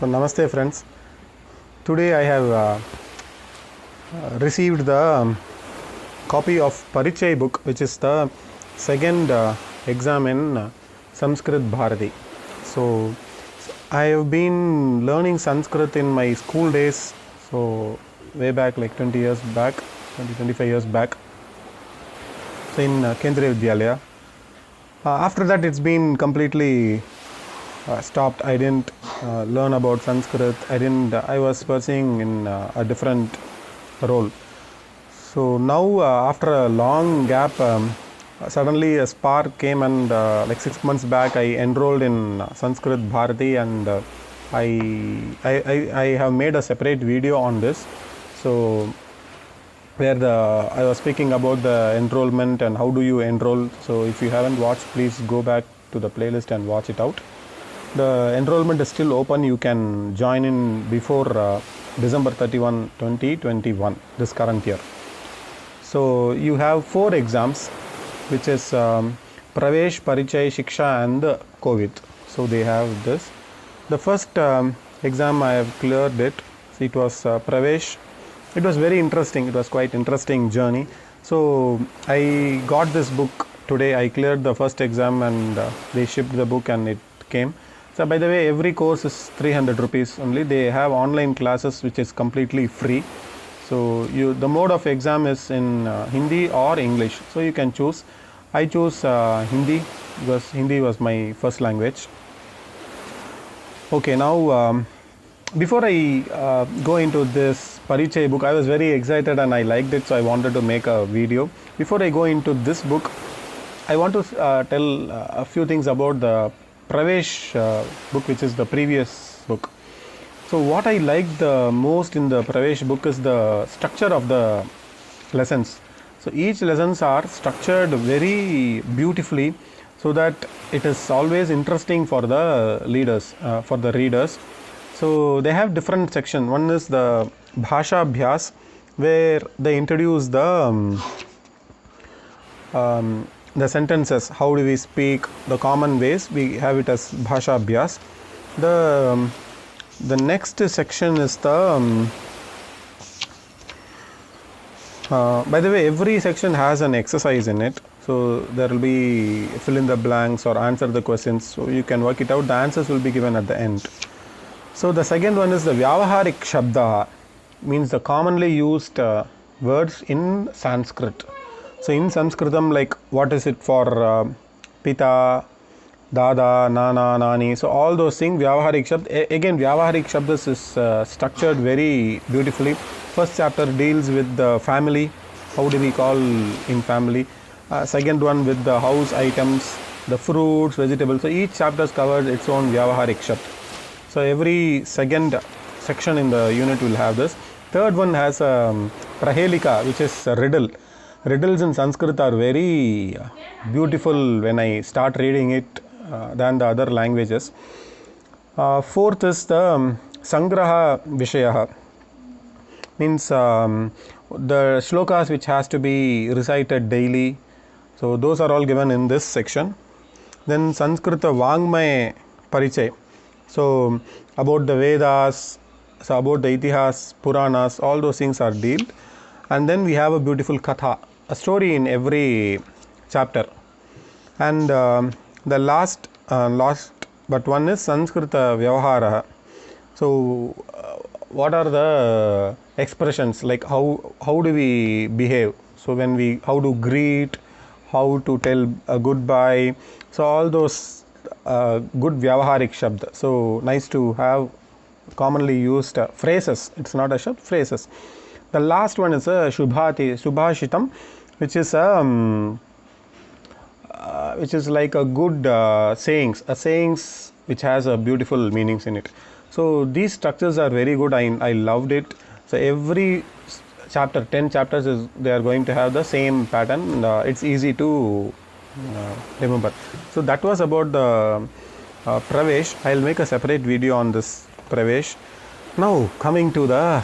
So namaste friends. Today I have received the copy of Parichay book, which is the second exam in Sanskrit Bharati. So I have been learning Sanskrit in my school days, so way back like 20 years back, 25 years back, so in Kendriya Vidyalaya. After that it's been completely stopped. I didn't learn about Sanskrit. I was pursuing in a different role. So now after a long gap, suddenly a spark came, and like 6 months back I enrolled in Sanskrit Bharati, and I have made a separate video on this. So where I was speaking about the enrollment and how do you enroll. So if you haven't watched, please go back to the playlist and watch it out. The enrollment is still open. You can join in before December 31, 2021, this current year. So you have 4 exams, which is Pravesh, Parichay, Shiksha and COVID. So they have this. The first exam I have cleared it. So it was Pravesh. It was very interesting. It was quite interesting journey. So I got this book today. I cleared the first exam, and they shipped the book and it came. So by the way, every course is 300 rupees only. They have online classes which is completely free. So the mode of exam is in Hindi or English. So you can choose. I chose Hindi because Hindi was my first language. Okay, now before I go into this Parichay book, I was very excited and I liked it, so I wanted to make a video. Before I go into this book, I want to tell a few things about the Pravesh book, which is the previous book. So what I liked the most in the Pravesh book is the structure of the lessons. So each lessons are structured very beautifully, so that it is always interesting for the for the readers. So they have different sections. One is the Bhasha Abhyas, where they introduce the sentences, how do we speak, the common ways. We have it as Bhasha Abhyas. The next section is the by the way, every section has an exercise in it. So there will be fill in the blanks or answer the questions, so you can work it out. The answers will be given at the end. So the second one is the Vyavaharik Shabda, means the commonly used words in Sanskrit. So in Sanskritam, like what is it for Pita, Dada, Nana, Nani. So all those things, Vyavaharik Shabd. Again, Vyavaharik Shabdas is structured very beautifully. First chapter deals with the family. How do we call in family? Second one with the house items, the fruits, vegetables. So each chapter has covered its own Vyavaharik Shabd. So every second section in the unit will have this. Third one has Prahelika, which is a riddle. Riddles in Sanskrit are very beautiful when I start reading it than the other languages. Fourth is the Sangraha Vishayaha, means the shlokas which has to be recited daily. So those are all given in this section. Then Sanskrita Vangmay Parichay. So about the Vedas, so about the Itihas, Puranas, all those things are dealt. And then we have a beautiful Katha, a story in every chapter. And the last but one is Sanskrita Vyavahara. So what are the expressions, like how do we behave? So when how to greet, how to tell a goodbye. So all those good Vyavaharik Shabd. So nice to have commonly used phrases. It's not a shabd, phrases. The last one is a Subhashitam, which is like a good sayings which has a beautiful meanings in it. So these structures are very good. I loved it. So every chapter, 10 chapters, they are going to have the same pattern. It's easy to remember. So that was about the Pravesh. I'll make a separate video on this Pravesh. Now coming to the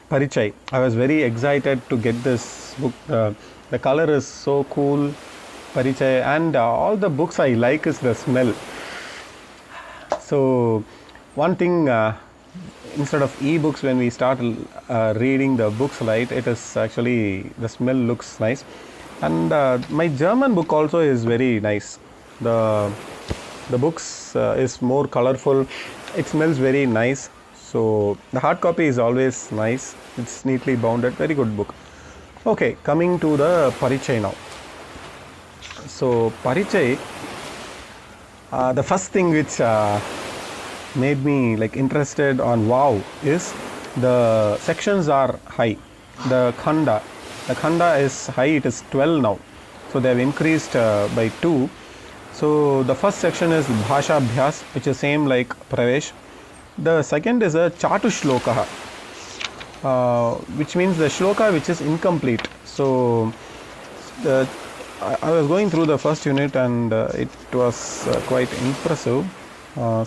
Parichay, I was very excited to get this book. The color is so cool, Parichay, and all the books I like is the smell. So one thing, instead of e-books, when we start reading the books, right, it is actually, the smell looks nice. And my German book also is very nice. The books is more colorful, it smells very nice. So the hard copy is always nice, it's neatly bounded, very good book. Okay, coming to the Parichay now. So Parichay, the first thing which made me like interested on wow is the sections are high. The khanda is high, it is 12 now, so they have increased by 2. So the first section is Bhasha Abhyas, which is same like Pravesh. The second is a Chatu Shloka, which means the shloka which is incomplete. So I was going through the first unit and it was quite impressive.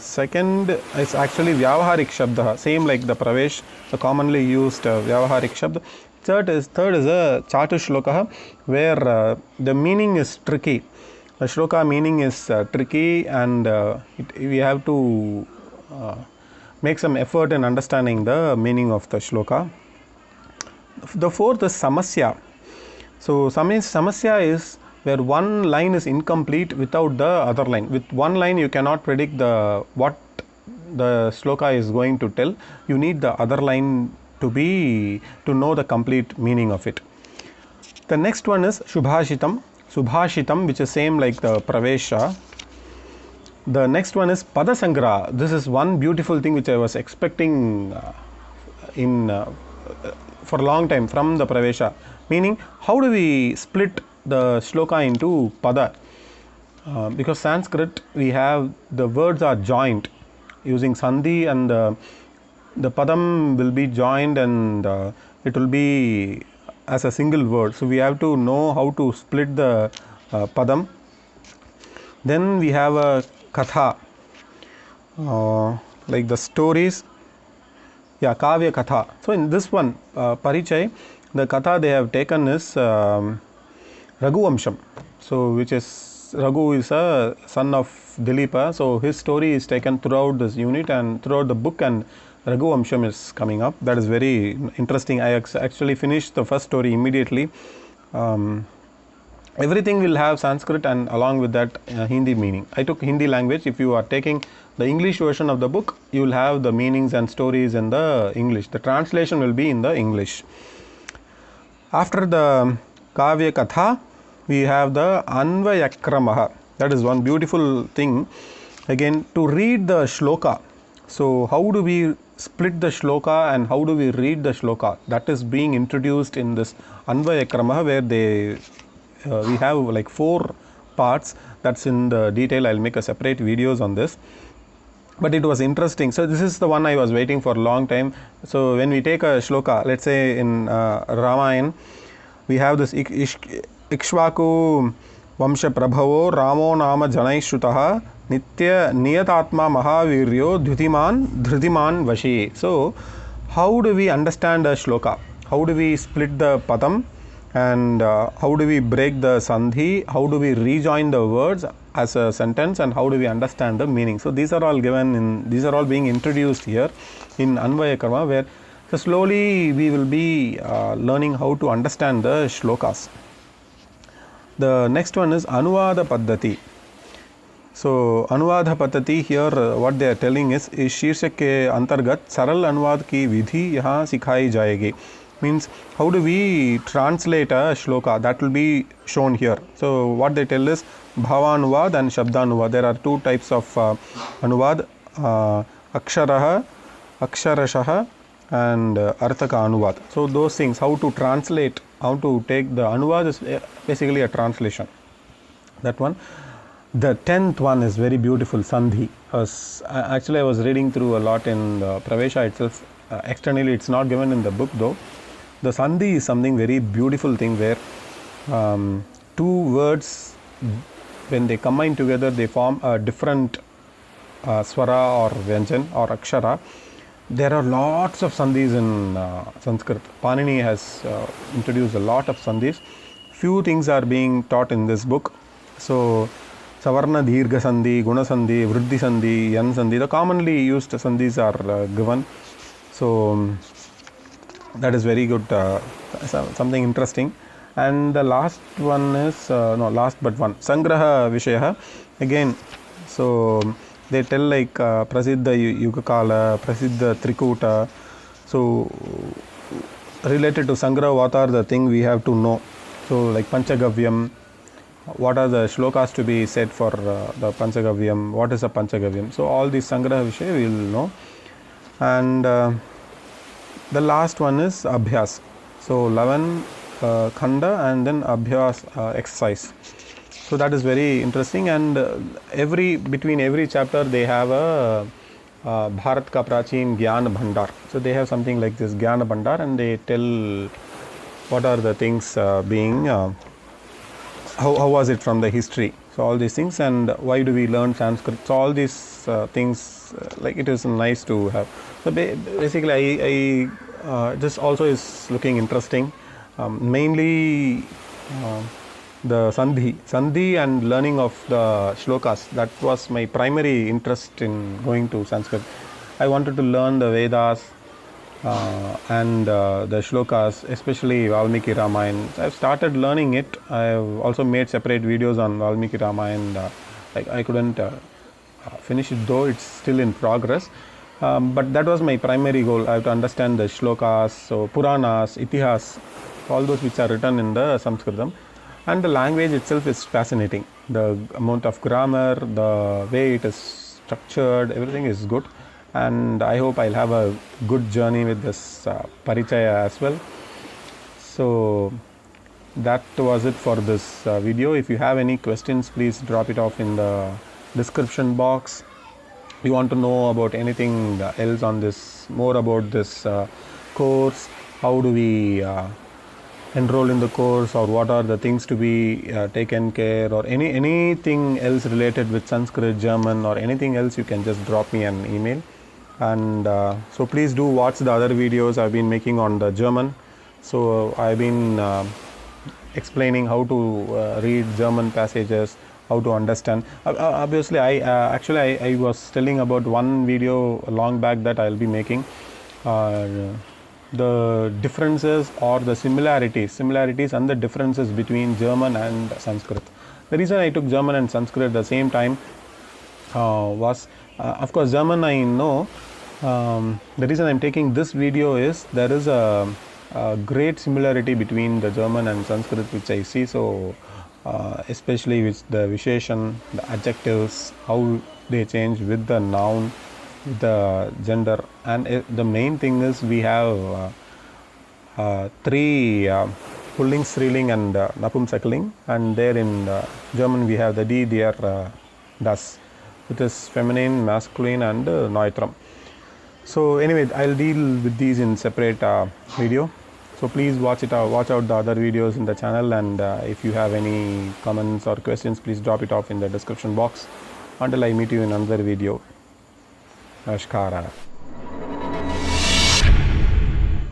Second is actually Vyavaharik Shabda, same like the Pravesh, the commonly used Vyavaharik Shabda. Third is a Chatu Shloka, where the meaning is tricky. The shloka meaning is tricky, and we have to make some effort in understanding the meaning of the shloka. The fourth is Samasya. So Samasya is where one line is incomplete without the other line. With one line you cannot predict what the shloka is going to tell. You need the other line to know the complete meaning of it. The next one is Subhashitam, which is same like the Pravesha. The next one is Padasangra. This is one beautiful thing which I was expecting for a long time from the Pravesha. Meaning, how do we split the shloka into pada? Because Sanskrit, we have the words are joined using sandhi, and the padam will be joined, and it will be as a single word. So we have to know how to split the padam. Then we have a katha, like the stories. Yeah, Kavya Katha. So in this one, Parichay, the Katha they have taken is Raghuvamsham. So which is, Raghu is a son of Dilipa. So his story is taken throughout this unit and throughout the book, and Raghuvamsham is coming up. That is very interesting. I actually finished the first story immediately. Everything will have Sanskrit and along with that Hindi meaning. I took Hindi language. If you are taking the English version of the book, you will have the meanings and stories in the English. The translation will be in the English. After the Kavya Katha, we have the Anvayakramaha. That is one beautiful thing. Again, to read the shloka. So how do we split the shloka and how do we read the shloka? That is being introduced in this Anvayakramaha, where we have like 4 parts. That's in the detail. I'll make a separate videos on this. But it was interesting. So this is the one I was waiting for a long time. So when we take a shloka, let's say in Ramayana, we have this Ikshvaku Vamsha Prabhavo Ramo Nama Janaishutaha Nitya Niyatatma Mahaviryo Dhutiman Vashi. So how do we understand a shloka? How do we split the padam? And how do we break the sandhi? How do we rejoin the words as a sentence? And how do we understand the meaning? So these are all these are all being introduced here in Anvayakrama, where so slowly we will be learning how to understand the shlokas. The next one is Anuvada Paddhati. So Anuvada Paddhati here, what they are telling is Shirshak ke antargat Saral Anuvad ki vidhi yahan sikhai jayegi. Means how do we translate a shloka? That will be shown here. So what they tell is Bhavanuvad and Shabdanuvad. There are 2 types of Anuvad, Aksharaha, Aksharashaha and Arthaka Anuvad. So those things, how to translate, how to take the Anuvad is basically a translation. That one. The 10th one is very beautiful, Sandhi. Actually I was reading through a lot in the Pravesha itself. Externally it's not given in the book though. The Sandhi is something very beautiful thing, where 2 words, when they combine together, they form a different swara or vyanjan or akshara. There are lots of sandhis in Sanskrit. Panini has introduced a lot of sandhis. Few things are being taught in this book. So Savarna Dirgha Sandhi, Guna Sandhi, Vriddhi Sandhi, Yan Sandhi. The commonly used sandhis are given. So that is very good, something interesting. And the last one is, last but one, Sangraha Vishaya. Again, so they tell like Prasiddha Yugakala, Prasiddha Trikuta. So related to Sangraha, what are the things we have to know? So like Panchagavyam, what are the shlokas to be said for the Panchagavyam, what is a Panchagavyam? So all these Sangraha Vishaya we will know. And the last one is Abhyas. So 11 Khanda and then Abhyas exercise. So that is very interesting. And between every chapter they have a Bharat Ka Prachin Gyan Bhandar. So they have something like this Gyan Bhandar, and they tell what are the things being, how was it from the history. So all these things, and why do we learn Sanskrit. So all these things, like it is nice to have. So basically this also is looking interesting. Mainly the Sandhi and learning of the shlokas. That was my primary interest in going to Sanskrit. I wanted to learn the Vedas and the shlokas, especially Valmiki Ramayana. I've started learning it. I've also made separate videos on Valmiki Ramayana. I couldn't finish it, though it's still in progress. But that was my primary goal. I have to understand the shlokas, so Puranas, Itihas, all those which are written in the Sanskritam. And the language itself is fascinating. The amount of grammar, the way it is structured, everything is good. And I hope I'll have a good journey with this Parichaya as well. So that was it for this video. If you have any questions, please drop it off in the description box. If you want to know about anything else on this, more about this course, how do we enroll in the course, or what are the things to be taken care, or anything else related with Sanskrit, German, or anything else, you can just drop me an email. And so please do watch the other videos I've been making on the German. So I've been explaining how to read German passages, how to understand. Obviously I was telling about one video long back that I'll be making, the differences or the similarities and the differences between German and Sanskrit. The reason I took German and Sanskrit at the same time was, of course, German I know. The reason I'm taking this video is there is a great similarity between the German and Sanskrit which I see. So especially with the Visheshan, the adjectives, how they change with the noun, the gender, and the main thing is we have three pulling, striling, and napumsakaling, and there in German we have the die, der, das. It is feminine, masculine, and neutrum. So anyway, I'll deal with these in separate video. So please watch out the other videos in the channel, and if you have any comments or questions, please drop it off in the description box. Until I meet you in another video. Namaskara.